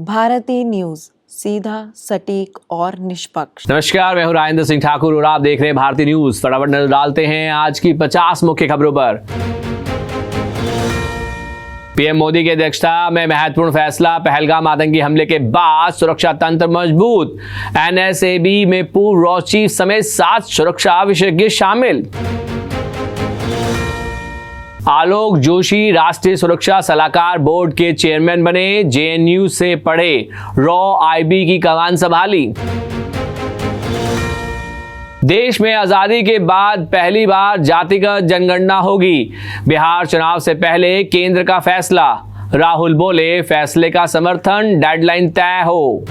भारतीय न्यूज, सीधा, सटीक और निष्पक्ष। नमस्कार, मैं हूं राजेंद्र सिंह ठाकुर और आप देख रहे हैं भारतीय न्यूज। फटाफट नजर डालते हैं आज की 50 मुख्य खबरों पर। पीएम मोदी की अध्यक्षता में महत्वपूर्ण फैसला, पहलगाम आतंकी हमले के बाद सुरक्षा तंत्र मजबूत। एनएसएबी में पूर्व रॉ चीफ समेत 7 सुरक्षा विशेषज्ञ शामिल। आलोक जोशी राष्ट्रीय सुरक्षा सलाहकार बोर्ड के चेयरमैन बने, जेएनयू से पढ़े, रॉ आईबी की कमान संभाली। देश में आजादी के बाद पहली बार जातिगत जनगणना होगी, बिहार चुनाव से पहले केंद्र का फैसला। राहुल बोले, फैसले का समर्थन, डेडलाइन तय हो।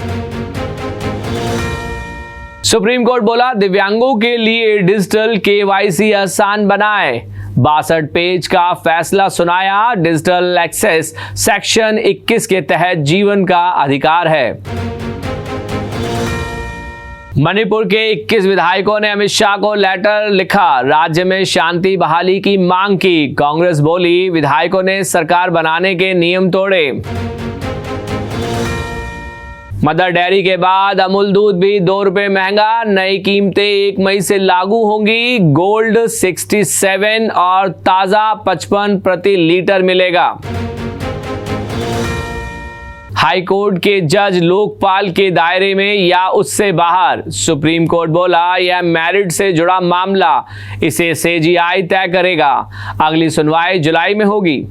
सुप्रीम कोर्ट बोला, दिव्यांगों के लिए डिजिटल केवाईसी आसान बनाए। 62 पेज का फैसला सुनाया, डिजिटल एक्सेस सेक्शन 21 के तहत जीवन का अधिकार है। मणिपुर के 21 विधायकों ने अमित शाह को लेटर लिखा, राज्य में शांति बहाली की मांग की। कांग्रेस बोली, विधायकों ने सरकार बनाने के नियम तोड़े। मदर डेयरी के बाद अमूल दूध भी 2 रुपए महंगा, नई कीमतें 1 मई से लागू होंगी। गोल्ड 67 और ताजा 55 प्रति लीटर मिलेगा। हाई कोर्ट के जज लोकपाल के दायरे में या उससे बाहर, सुप्रीम कोर्ट बोला, यह मैरिट से जुड़ा मामला, इसे सीजेआई तय करेगा। अगली सुनवाई जुलाई में होगी।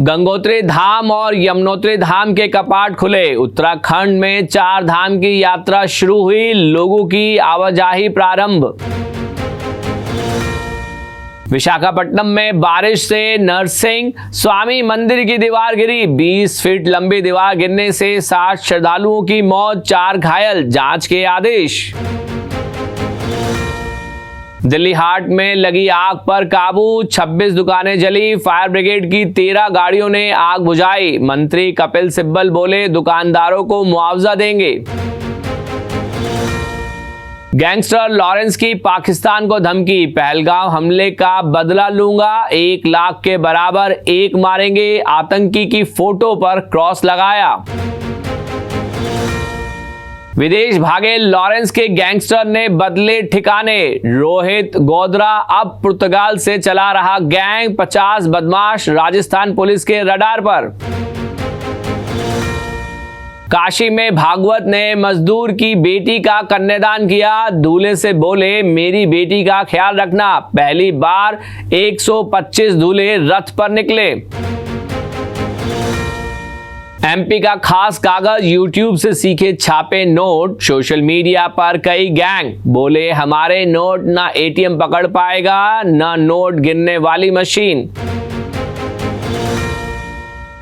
गंगोत्री धाम और यमुनोत्री धाम के कपाट खुले, उत्तराखंड में 4 धाम की यात्रा शुरू हुई, लोगों की आवाजाही प्रारंभ। विशाखापट्टनम में बारिश से नरसिंह स्वामी मंदिर की दीवार गिरी, 20 फीट लंबी दीवार गिरने से 60 श्रद्धालुओं की मौत, 4 घायल, जांच के आदेश। दिल्ली हाट में लगी आग पर काबू, 26 दुकानें जली, फायर ब्रिगेड की 13 गाड़ियों ने आग बुझाई। मंत्री कपिल सिब्बल बोले, दुकानदारों को मुआवजा देंगे। गैंगस्टर लॉरेंस की पाकिस्तान को धमकी, पहलगाम हमले का बदला लूंगा, 1 लाख के बराबर 1 मारेंगे। आतंकी की फोटो पर क्रॉस लगाया। विदेश भागे लॉरेंस के गैंगस्टर ने बदले ठिकाने, रोहित गोधरा अब पुर्तगाल से चला रहा गैंग, 50 बदमाश राजस्थान पुलिस के रडार पर। काशी में भागवत ने मजदूर की बेटी का कन्यादान किया, दूल्हे से बोले, मेरी बेटी का ख्याल रखना। पहली बार 125 दूल्हे रथ पर निकले। एमपी का खास कागज, यूट्यूब से सीखे छापे नोट, सोशल मीडिया पर कई गैंग, बोले हमारे नोट ना एटीएम पकड़ पाएगा ना नोट गिनने वाली मशीन।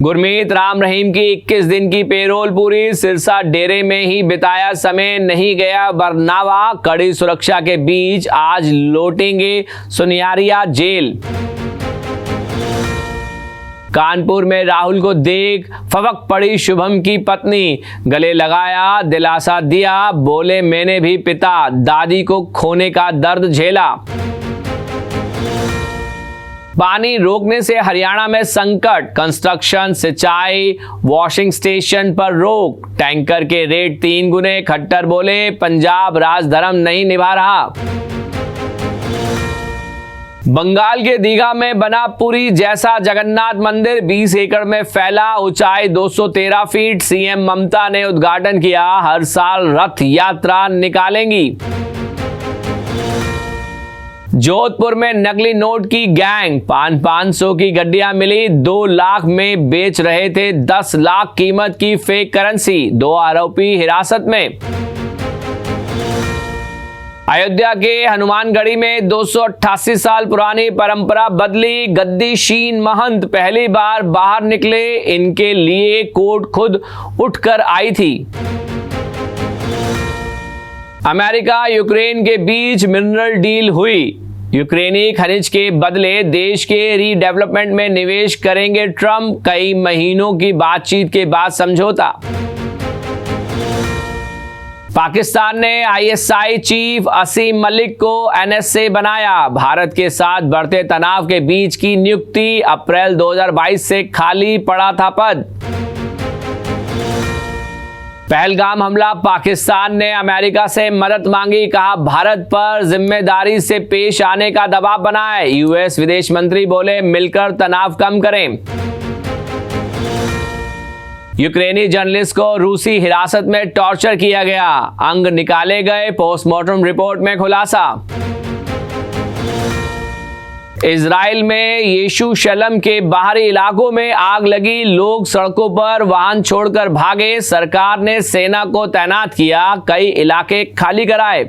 गुरमीत राम रहीम की 21 दिन की पेरोल पूरी, सिरसा डेरे में ही बिताया समय, नहीं गया बरनावा। कड़ी सुरक्षा के बीच आज लौटेंगे सुनियारिया जेल। कानपुर में राहुल को देख फवक पड़ी शुभम की पत्नी, गले लगाया, दिलासा दिया, बोले मैंने भी पिता दादी को खोने का दर्द झेला। पानी रोकने से हरियाणा में संकट, कंस्ट्रक्शन, सिंचाई, वॉशिंग स्टेशन पर रोक, टैंकर के रेट 3 गुने। खट्टर बोले, पंजाब राजधर्म नहीं निभा रहा। बंगाल के दीघा में बना पुरी जैसा जगन्नाथ मंदिर, 20 एकड़ में फैला, ऊंचाई 213 फीट। सीएम ममता ने उद्घाटन किया, हर साल रथ यात्रा निकालेंगी। जोधपुर में नकली नोट की गैंग, 500 की गड्डियां मिली, 2 लाख में बेच रहे थे 10 लाख कीमत की फेक करेंसी, 2 आरोपी हिरासत में। अयोध्या के हनुमानगढ़ी में 288 साल पुरानी परंपरा बदली, गद्दीशीन महंत पहली बार बाहर निकले, इनके लिए कोर्ट खुद उठकर आई थी। अमेरिका यूक्रेन के बीच मिनरल डील हुई, यूक्रेनी खनिज के बदले देश के रीडेवलपमेंट में निवेश करेंगे ट्रंप, कई महीनों की बातचीत के बाद समझौता। पाकिस्तान ने आईएसआई चीफ असीम मलिक को एनएसए बनाया। भारत के साथ बढ़ते तनाव के बीच की नियुक्ति। अप्रैल 2022 से खाली पड़ा था पद। पहलगाम हमला, पाकिस्तान ने अमेरिका से मदद मांगी। कहा भारत पर जिम्मेदारी से पेश आने का दबाव बनाए। यूएस विदेश मंत्री बोले मिलकर तनाव कम करें। यूक्रेनी जर्नलिस्ट को रूसी हिरासत में टॉर्चर किया गया, अंग निकाले गए। पोस्टमार्टम रिपोर्ट में खुलासा। इजराइल में यरूशलेम के बाहरी इलाकों में आग लगी, लोग सड़कों पर वाहन छोड़कर भागे। सरकार ने सेना को तैनात किया, कई इलाके खाली कराए।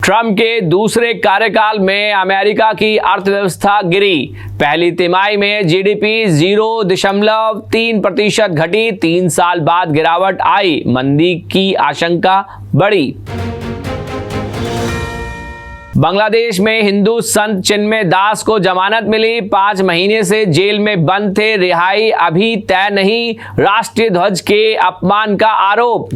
ट्रंप के दूसरे कार्यकाल में अमेरिका की अर्थव्यवस्था गिरी। पहली तिमाही में जीडीपी 0.3% घटी। 3 साल बाद गिरावट आई, मंदी की आशंका बढ़ी। बांग्लादेश में हिंदू संत चिन्मय दास को जमानत मिली। 5 महीने से जेल में बंद थे, रिहाई अभी तय नहीं। राष्ट्रीय ध्वज के अपमान का आरोप।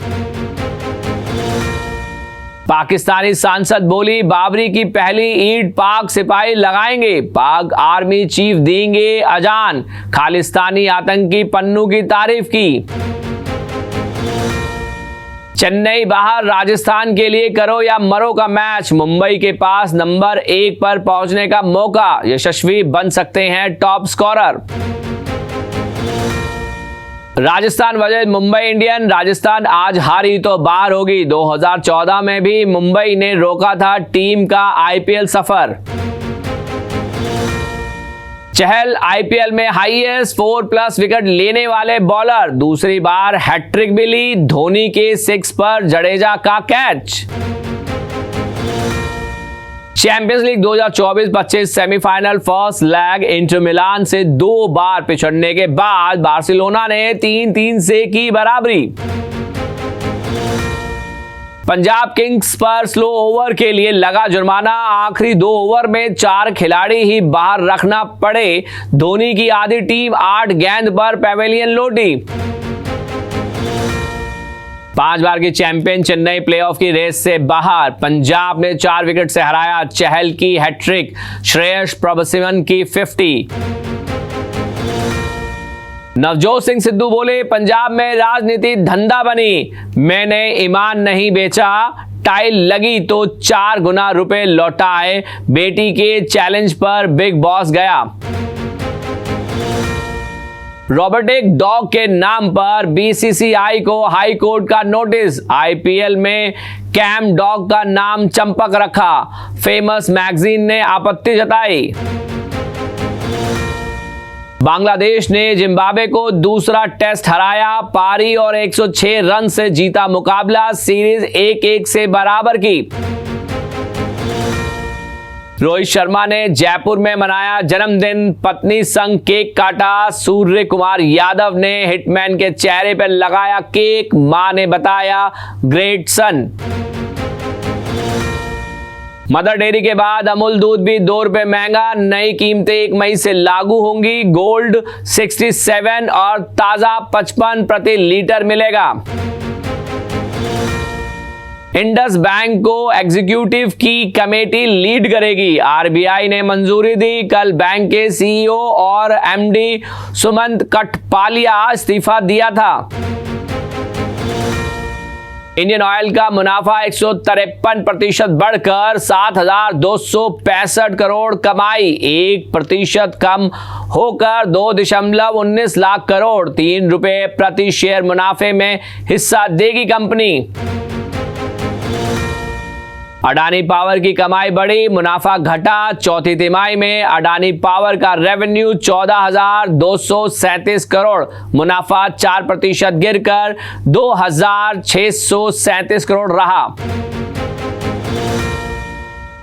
पाकिस्तानी सांसद बोली बाबरी की पहली ईंट पाक सिपाही लगाएंगे, पाक आर्मी चीफ देंगे अजान। खालिस्तानी आतंकी पन्नू की तारीफ की। चेन्नई बाहर, राजस्थान के लिए करो या मरो का मैच। मुंबई के पास नंबर 1 पर पहुंचने का मौका, यशस्वी बन सकते हैं top scorer. Rajasthan versus Mumbai Indian, Rajasthan आज हारी तो बाहर होगी। 2014 में भी मुंबई ने रोका था टीम का आईपीएल सफर। चहल आईपीएल में हाईएस्ट 4+ विकेट लेने वाले बॉलर, दूसरी बार हैट्रिक मिली। धोनी के 6 पर जडेजा का catch. Champions league 2024-25 semifinal first leg, Inter Milan से 2 बार पिछड़ने के बाद बार्सिलोना ने 3-3 से की बराबरी। पंजाब किंग्स पर स्लो ओवर के लिए लगा जुर्माना। आखिरी 2 ओवर में 4 खिलाड़ी ही बाहर रखना पड़े। धोनी की आधी टीम 8 गेंद पर पेविलियन लौटी। 5 बार की चैंपियन चेन्नई प्लेऑफ की रेस से बाहर। पंजाब ने 4 विकेट से हराया। चहल की हैट्रिक, श्रेयस प्रभसिमन की 50। नवजोत सिंह सिद्धू बोले पंजाब में राजनीति धंधा बनी, मैंने ईमान नहीं बेचा। टाइल लगी तो 4 गुना रुपए लौटाए। बेटी के चैलेंज पर बिग बॉस गया। रोबोटिक डॉग के नाम पर बीसीसीआई को हाई कोर्ट का नोटिस। आईपीएल में कैम डॉग का नाम चंपक रखा, फेमस मैगजीन ने आपत्ति जताई। बांग्लादेश ने जिम्बाब्वे को दूसरा टेस्ट हराया, पारी और 106 रन से जीता मुकाबला। सीरीज 1-1 से बराबर की। रोहित शर्मा ने जयपुर में मनाया जन्मदिन, पत्नी संग केक काटा। सूर्य कुमार यादव ने हिटमैन के चेहरे पर लगाया केक, मां ने बताया ग्रेट सन। मदर डेयरी के बाद अमूल दूध भी 2 रुपए महंगा। नई कीमतें 1 मई से लागू होंगी। गोल्ड 67 और ताजा 55 प्रति लीटर मिलेगा। इंडस बैंक को एग्जीक्यूटिव की कमेटी लीड करेगी। आरबीआई ने मंजूरी दी। कल बैंक के सीईओ और एमडी सुमंत कठपालिया इस्तीफा दिया था। इंडियन ऑयल का मुनाफा 153% बढ़कर 7,265 करोड़ कमाई, 1% कम होकर 2.19 लाख करोड़। 3 रुपए प्रति शेयर मुनाफे में हिस्सा देगी कंपनी। अडानी पावर की कमाई बढ़ी, मुनाफा घटा। चौथी तिमाही में अडानी पावर का रेवेन्यू 14,237 करोड़, मुनाफा 4% गिरकर 2,637 करोड़ रहा।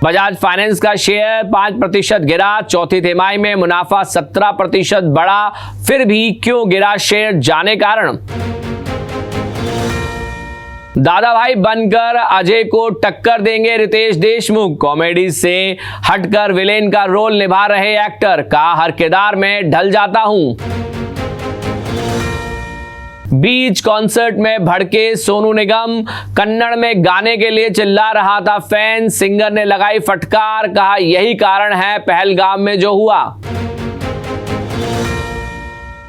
बजाज फाइनेंस का शेयर 5% गिरा। चौथी तिमाही में मुनाफा 17% बढ़ा। फिर भी क्यों गिरा शेयर, जाने कारण। दादा भाई बनकर अजय को टक्कर देंगे रितेश देशमुख। कॉमेडी से हटकर विलेन का रोल निभा रहे एक्टर का हर किरदार में ढल जाता हूं। बीच कॉन्सर्ट में भड़के सोनू निगम, कन्नड़ में गाने के लिए चिल्ला रहा था फैन, सिंगर ने लगाई फटकार, कहा यही कारण है पहलगाम में जो हुआ।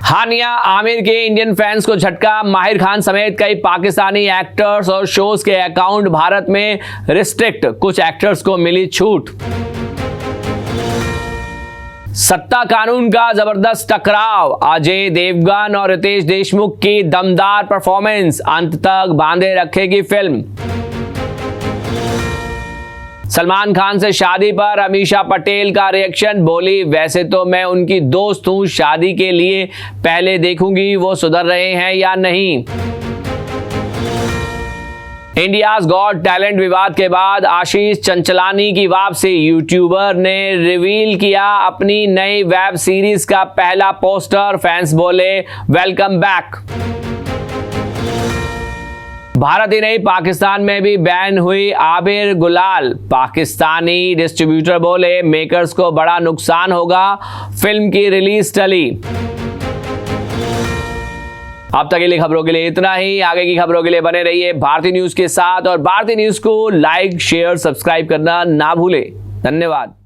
हानिया आमिर के इंडियन फैंस को झटका, माहिर खान समेत कई पाकिस्तानी एक्टर्स और शोज के अकाउंट भारत में रिस्ट्रिक्ट, कुछ एक्टर्स को मिली छूट। सत्ता कानून का जबरदस्त टकराव, अजय देवगन और रितेश देशमुख की दमदार परफॉर्मेंस अंत तक बांधे रखेगी फिल्म। सलमान खान से शादी पर अमीषा पटेल का रिएक्शन, बोली वैसे तो मैं उनकी दोस्त हूं, शादी के लिए पहले देखूंगी वो सुधर रहे हैं या नहीं। इंडियाज गॉट टैलेंट विवाद के बाद आशीष चंचलानी की वापसी, यूट्यूबर ने रिवील किया अपनी नई वेब सीरीज का पहला पोस्टर, फैंस बोले वेलकम बैक। भारत ही नहीं पाकिस्तान में भी बैन हुई आबिर गुलाल, पाकिस्तानी डिस्ट्रीब्यूटर बोले मेकर्स को बड़ा नुकसान होगा, फिल्म की रिलीज टली। अब तक के लिए खबरों के लिए इतना ही, आगे की खबरों के लिए बने रहिए भारतीय न्यूज के साथ और भारतीय न्यूज को लाइक शेयर सब्सक्राइब करना ना भूलें। धन्यवाद।